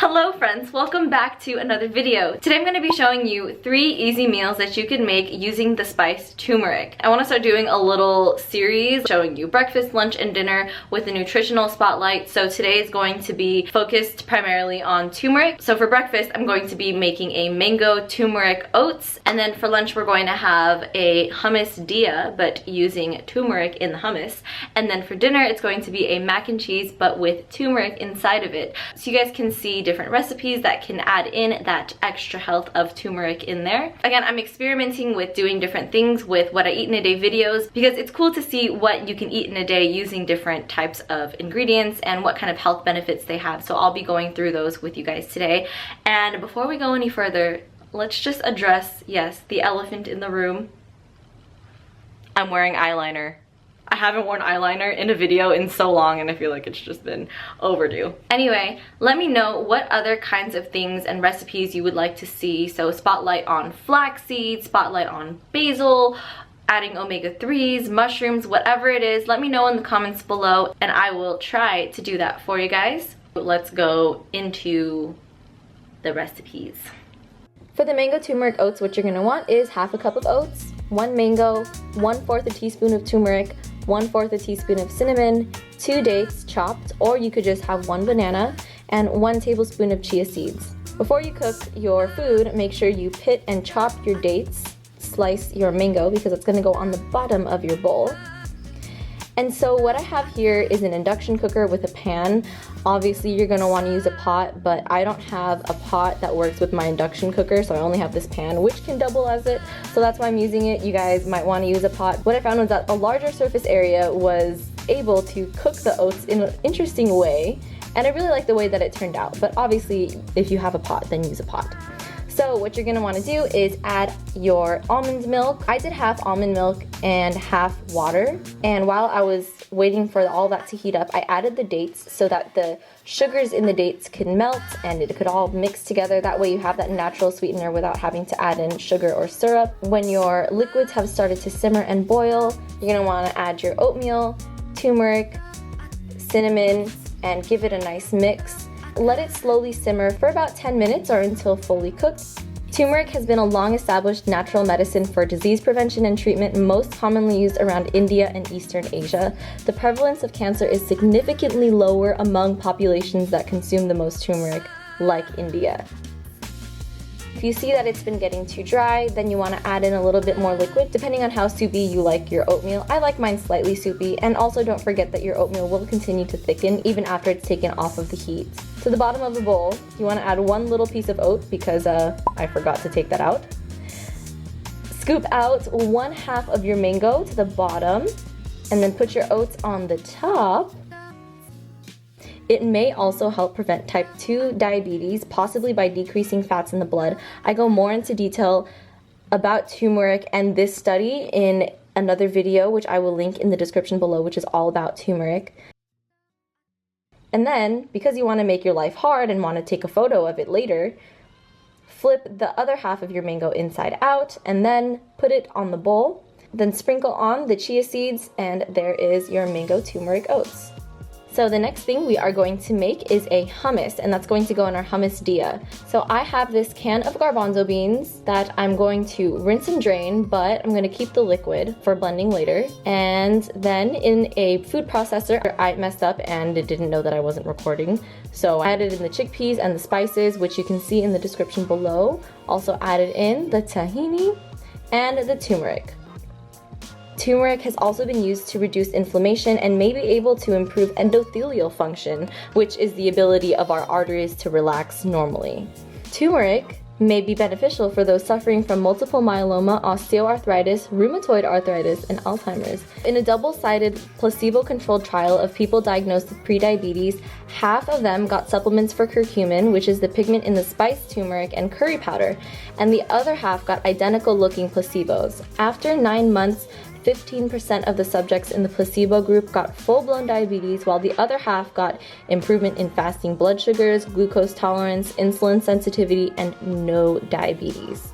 Hello friends, welcome back to another video. Today I'm going to be showing you 3 easy meals that you can make using the spice turmeric. I want to start doing a little series showing you breakfast, lunch, and dinner with a nutritional spotlight. So today is going to be focused primarily on turmeric. So for breakfast, I'm going to be making a mango turmeric oats. And then for lunch, we're going to have a hummus dia, but using turmeric in the hummus. And then for dinner, it's going to be a mac and cheese, but with turmeric inside of it. So you guys can see different recipes that can add in that extra health of turmeric in there. Again, I'm experimenting with doing different things with what I eat in a day videos because it's cool to see what you can eat in a day using different types of ingredients and what kind of health benefits they have. So I'll be going through those with you guys today. And before we go any further, let's just address, yes, the elephant in the room. I'm wearing eyeliner. I haven't worn eyeliner in a video in so long and I feel like it's just been overdue. Anyway, let me know what other kinds of things and recipes you would like to see. So spotlight on flaxseed, spotlight on basil, adding omega-3s, mushrooms, whatever it is, let me know in the comments below and I will try to do that for you guys. Let's go into the recipes. For the mango turmeric oats, what you're gonna want is half a cup of oats, 1 mango, 1/4 a teaspoon of turmeric, 1/4 a teaspoon of cinnamon, 2 dates chopped, or you could just have 1 banana, and 1 tablespoon of chia seeds. Before you cook your food, make sure you pit and chop your dates, slice your mango because it's gonna go on the bottom of your bowl. And so what I have here is an induction cooker with a pan. Obviously you're gonna wanna use a pot, but I don't have a pot that works with my induction cooker, so I only have this pan, which can double as it, so that's why I'm using it. You guys might wanna use a pot. What I found was that a larger surface area was able to cook the oats in an interesting way, and I really like the way that it turned out, but obviously if you have a pot, then use a pot. So what you're gonna wanna do is add your almond milk. I did half almond milk and half water. And while I was waiting for all that to heat up, I added the dates so that the sugars in the dates can melt and it could all mix together. That way you have that natural sweetener without having to add in sugar or syrup. When your liquids have started to simmer and boil, you're gonna wanna add your oatmeal, turmeric, cinnamon, and give it a nice mix. Let it slowly simmer for about 10 minutes or until fully cooked. Turmeric has been a long-established natural medicine for disease prevention and treatment, most commonly used around India and Eastern Asia. The prevalence of cancer is significantly lower among populations that consume the most turmeric, like India. If you see that it's been getting too dry, then you want to add in a little bit more liquid, depending on how soupy you like your oatmeal. I like mine slightly soupy, and also don't forget that your oatmeal will continue to thicken even after it's taken off of the heat. To the bottom of the bowl, you want to add 1 little piece of oat because I forgot to take that out. Scoop out 1/2 of your mango to the bottom, and then put your oats on the top. It may also help prevent type 2 diabetes, possibly by decreasing fats in the blood. I go more into detail about turmeric and this study in another video, which I will link in the description below, which is all about turmeric. And then, because you want to make your life hard and want to take a photo of it later, flip the other half of your mango inside out and then put it on the bowl. Then sprinkle on the chia seeds and there is your mango turmeric oats. So the next thing we are going to make is a hummus, and that's going to go in our hummus dia. So I have this can of garbanzo beans that I'm going to rinse and drain, but I'm going to keep the liquid for blending later. And then in a food processor, I messed up and didn't know that I wasn't recording. So I added in the chickpeas and the spices, which you can see in the description below. Also added in the tahini and the turmeric. Turmeric has also been used to reduce inflammation and may be able to improve endothelial function, which is the ability of our arteries to relax normally. Turmeric may be beneficial for those suffering from multiple myeloma, osteoarthritis, rheumatoid arthritis, and Alzheimer's. In a double-sided, placebo-controlled trial of people diagnosed with prediabetes, half of them got supplements for curcumin, which is the pigment in the spice turmeric and curry powder, and the other half got identical-looking placebos. After 9 months, 15% of the subjects in the placebo group got full-blown diabetes, while the other half got improvement in fasting blood sugars, glucose tolerance, insulin sensitivity, and no diabetes.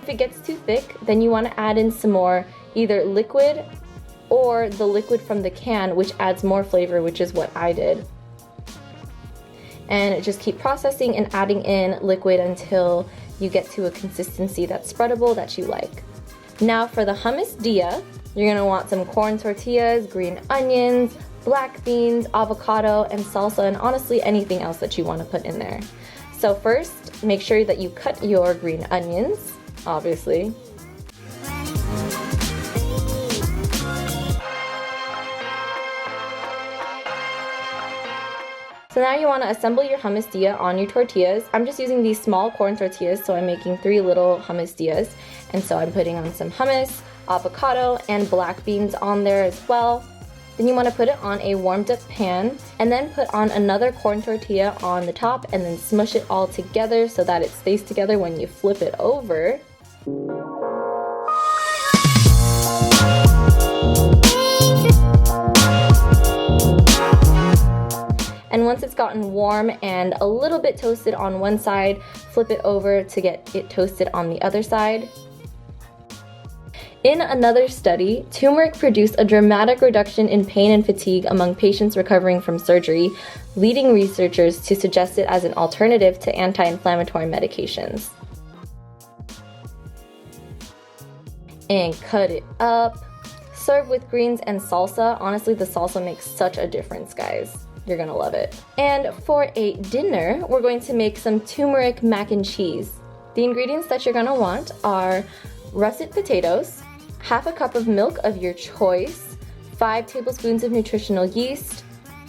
If it gets too thick, then you want to add in some more either liquid or the liquid from the can, which adds more flavor, which is what I did. and just keep processing and adding in liquid until you get to a consistency that's spreadable that you like. Now for the Hummus Dia, you're gonna want some corn tortillas, green onions, black beans, avocado, and salsa, and honestly anything else that you want to put in there. So first, make sure that you cut your green onions, obviously. So now you want to assemble your hummus dia on your tortillas. I'm just using these small corn tortillas, so I'm making 3 little hummus dias. And so I'm putting on some hummus, avocado, and black beans on there as well. Then you want to put it on a warmed up pan and then put on another corn tortilla on the top and then smush it all together so that it stays together when you flip it over. And once it's gotten warm and a little bit toasted on one side, flip it over to get it toasted on the other side. In another study, turmeric produced a dramatic reduction in pain and fatigue among patients recovering from surgery, leading researchers to suggest it as an alternative to anti-inflammatory medications. And cut it up. Serve with greens and salsa. Honestly, the salsa makes such a difference, guys. You're gonna love it. And for a dinner, we're going to make some turmeric mac and cheese. The ingredients that you're gonna want are russet potatoes, half a cup of milk of your choice, 5 tablespoons of nutritional yeast,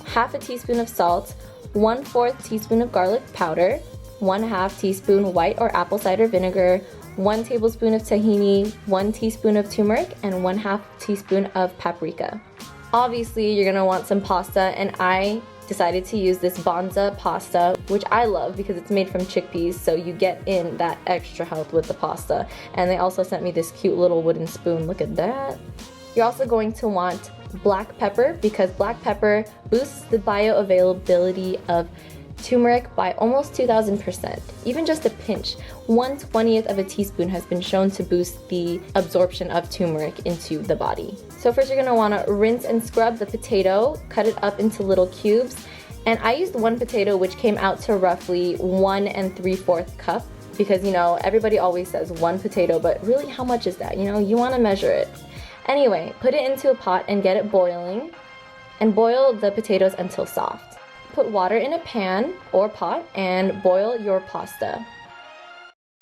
half a teaspoon of salt, 1/4 teaspoon of garlic powder, 1/2 teaspoon white or apple cider vinegar, 1 tablespoon of tahini, 1 teaspoon of turmeric, and 1/2 teaspoon of paprika. Obviously, you're gonna want some pasta, and I decided to use this bonza pasta, which I love because it's made from chickpeas, so you get in that extra health with the pasta. And they also sent me this cute little wooden spoon. Look at that. You're also going to want black pepper because black pepper boosts the bioavailability of turmeric by almost 2000%. Even just a pinch, 1/20th of a teaspoon has been shown to boost the absorption of turmeric into the body. So first you're gonna wanna rinse and scrub the potato, cut it up into little cubes, and I used 1 potato which came out to roughly 1 3/4 cup because you know, everybody always says 1 potato, but really how much is that? You know, you wanna measure it. Anyway, put it into a pot and get it boiling, and boil the potatoes until soft. Put water in a pan or pot and boil your pasta.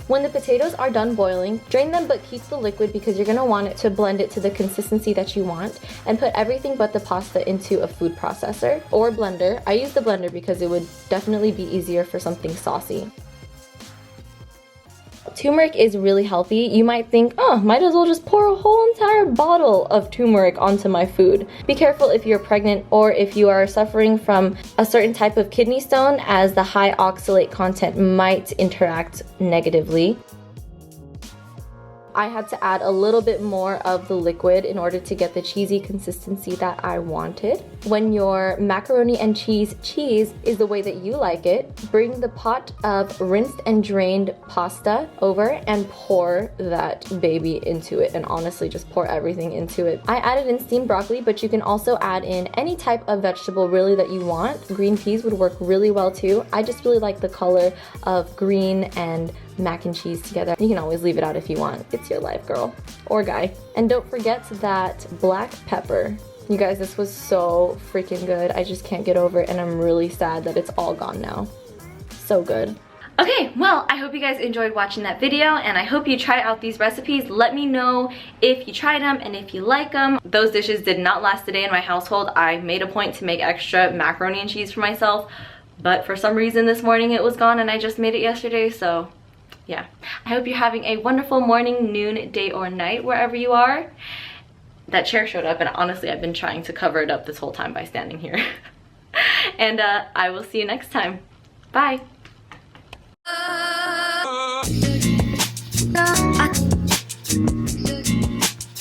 When the potatoes are done boiling, drain them but keep the liquid because you're gonna want it to blend it to the consistency that you want, and put everything but the pasta into a food processor or blender. I use the blender because it would definitely be easier for something saucy. Turmeric is really healthy. You might think, oh, might as well just pour a whole entire bottle of turmeric onto my food. Be careful if you're pregnant or if you are suffering from a certain type of kidney stone, as the high oxalate content might interact negatively. I had to add a little bit more of the liquid in order to get the cheesy consistency that I wanted. When your macaroni and cheese is the way that you like it, bring the pot of rinsed and drained pasta over and pour that baby into it, and honestly just pour everything into it. I added in steamed broccoli, but you can also add in any type of vegetable really that you want. Green peas would work really well too. I just really like the color of green and mac and cheese together. You can always leave it out if you want. It's your life, girl or guy. And don't forget that black pepper. You guys, this was so freaking good. I just can't get over it, and I'm really sad that it's all gone now. So good. Okay, well, I hope you guys enjoyed watching that video, and I hope you try out these recipes. Let me know if you tried them and if you like them. Those dishes did not last a day in my household. I made a point to make extra macaroni and cheese for myself, but for some reason this morning it was gone and I just made it yesterday, so yeah. I hope you're having a wonderful morning, noon, day, or night wherever you are. That chair showed up, and honestly I've been trying to cover it up this whole time by standing here. And I will see you next time. Bye.